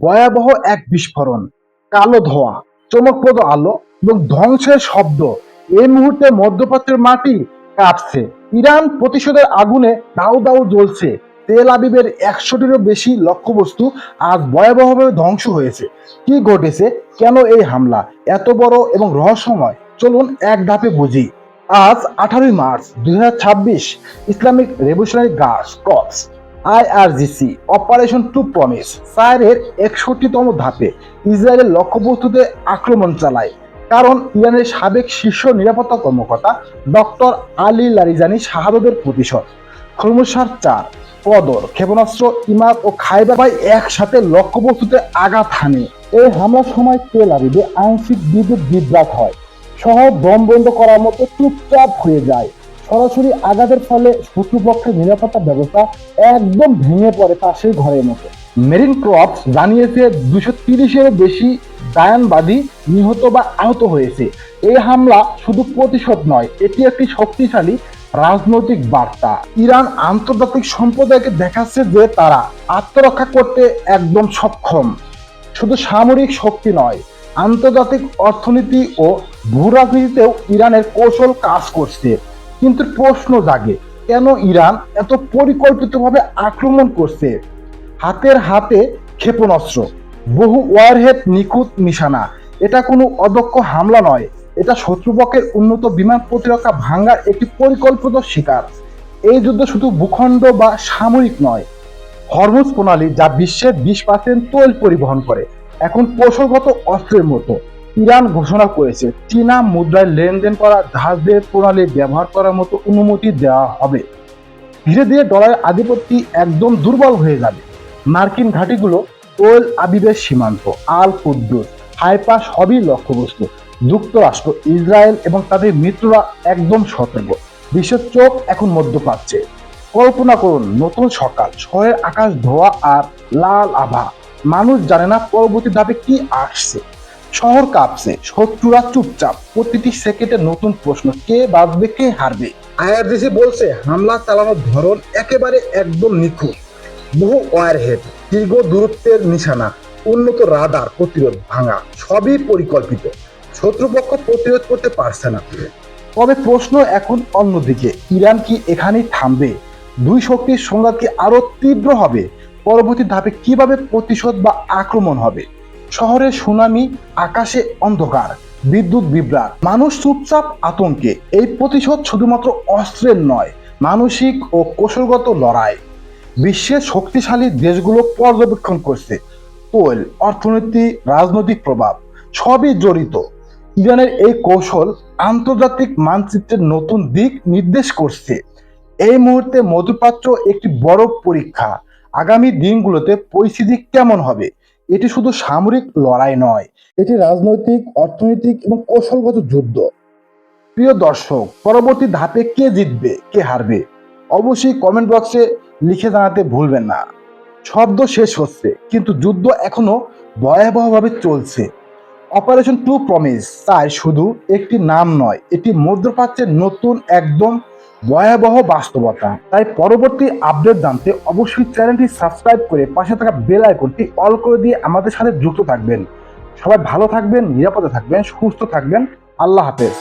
ভয়াবহ এক বিস্ফোরণ, কালো ধোঁয়া, চমকপ্রদ আলো এবং ধ্বংসের শব্দ। এই মুহূর্তে মধ্যপ্রাচ্যের মাটি কাঁপছে। ইরান প্রতিশোধের আগুনে দাউ দাউ জ্বলছে। তেল আবিবের 100টিরও বেশি লক্ষ্যবস্তু আজ ভয়াবহভাবে ধ্বংস হয়েছে। কি ঘটেছে, কেন এই হামলা এত বড় এবং রহস্যময়, চলুন এক ধাপে বুঝি। আজ 18 March 2026, Islamic revolutionary guards corps IRGC operation true promise 4-এর 61তম ধাপে ইসরায়েলের লক্ষ্যবস্তুতে আক্রমণ চালায়। কারণ ইরানের সাবেক শীর্ষ নিরাপত্তা কর্মকর্তা ডক্টর আলী লারিজানি শাহাদতের প্রতিশোধ। খরমুশার-4 কদর ক্ষেপণাস্ত্র, ইমাদ ও খাইবার ভাই একসাথে লক্ষ্যবস্তুতে আঘাত হানে। এই হামলার সময় তেল আবিবে আংশিক বিদ্যুৎ বিভ্রাট হয়। শহর দম বন্ধ করার মতো চুপচাপ হয়ে যায়। সরাসরি আঘাতের ফলে শত্রুপক্ষের নিরাপত্তা ব্যবস্থা একদম ভেঙে পড়ে পাশের ঘরের মতো। মেরিন ক্রপস জানিয়েছে 230-এরও বেশি গায়ানবাদী নিহত বা আহত হয়েছে। এই হামলা শুধু প্রতিশোধ নয়, এটি একটি শক্তিশালী রাজনৈতিক বার্তা। ইরান আন্তর্জাতিক সম্প্রদায়কে দেখাচ্ছে যে তারা আত্মরক্ষা করতে একদম সক্ষম। শুধু সামরিক শক্তি নয়, আন্তর্জাতিক অর্থনীতি ও ভূরাজনীতিতেও ইরানের কৌশল কাজ করছে। কিন্তু প্রশ্ন জাগে, কেন ইরান এত পরিকল্পিতভাবে আক্রমণ করছে? হাতের হাতে ক্ষেপণাস্ত্র, বহু ওয়ারহেড নিখুঁত নিশানা। এটা কোনো অদক্ষ হামলা নয়, এটা শত্রুপক্ষের উন্নত বিমান প্রতিরক্ষা ভাঙ্গার একটি পরিকল্পিত শিকার। এই যুদ্ধ শুধু ভূখণ্ড বা সামরিক নয়, হরমুজ প্রণালী, যা বিশ্বের 20% তৈল পরিবহন করে, এখন কৌশলগত অস্ত্রের মতো। ইরান ঘোষণা করেছে চীনা মুদ্রায় লেনদেন করা জাহাজের প্রণালী ব্যবহার করার মতো অনুমতি দেওয়া হবে। ধীরে ধীরে ডলারের আধিপত্য একদম দুর্বল হয়ে যাবে। মার্কিন ঘাঁটিগুলো, তেল আবিবের সীমান্ত, আল কুদ্দুস, হাইফা সবই লক্ষ্যবস্তু। যুক্তরাষ্ট্র, ইসরায়েল এবং তাদের মিত্ররা একদম সতর্ক। বিশ্বের চোখ এখন মধ্যপ্রাচ্যে। কল্পনা করুন, নতুন সকাল, শহরের আকাশ ধোয়া আর লাল আভা। মানুষ জানে না পরবর্তী ধাপে কি আসছে। শহর কাঁপছে, শত্রুরা চুপচাপ। প্রতিটি সেকেন্ডে নতুন প্রশ্ন, কে বাঁচবে, কে হারবে। IRGC বলছে হামলা চালানোর ধরন একেবারে একদম নিখুঁত। বহু ওয়ারহেড, দীর্ঘ দূরত্বের নিশানা, উন্নত রাডার প্রতিরোধ ভাঙা, সবই পরিকল্পিত। শত্রুপক্ষ প্রতিরোধ করতে পারছে না। তবে প্রশ্ন এখন অন্যদিকে, ইরান কি এখানেই থামবে? দুই শক্তির সংঘাত কি আরো তীব্র হবে? পরবর্তী ধাপে কিভাবে প্রতিশোধ বা আক্রমণ হবে? শহরের সুনামি, আকাশে অন্ধকার, বিদ্যুৎ বিভ্রাট, মানুষ চুপচাপ আতঙ্কে। এই প্রতিশোধ শুধুমাত্র অস্ত্রের নয়, মানসিক ও কৌশলগত লড়াই। বিশ্বের শক্তিশালী দেশগুলো পর্যবেক্ষণ করছে। তৈল, অর্থনীতি, রাজনৈতিক প্রভাব সবই জড়িত। ইরানের এই কৌশল আন্তর্জাতিক মানচিত্রের নতুন দিক নির্দেশ করছে। এই মুহূর্তে মধ্যপ্রাচ্য একটি বড় পরীক্ষা। আগামী দিনগুলোতে পরিস্থিতি কেমন হবে? এটি শুধু সামরিক লড়াই নয়, এটি রাজনৈতিক, অর্থনৈতিক এবং কৌশলগত যুদ্ধ। প্রিয় দর্শক, পরবর্তী ধাপে কে জিতবে, কে হারবে, অবশ্যই কমেন্ট বক্সে লিখে জানাতে ভুলবেন না। শব্দ শেষ হচ্ছে, কিন্তু যুদ্ধ এখনো ভয়াবহভাবে চলছে। অপারেশন টু প্রমিস শুধু একটি নাম নয়, এটি মধ্যপ্রাচ্যের নতুন একদম ভয়াবহ বাস্তবতা। তাই পরবর্তী আপডেট জানতে অবশ্যই চ্যানেলটি সাবস্ক্রাইব করে পাশে থাকা বেল আইকনটি অল করে দিয়ে আমাদের সাথে যুক্ত থাকবেন। সবাই ভালো থাকবেন, নিরাপদে থাকবেন, সুস্থ থাকবেন। আল্লাহ হাফেজ।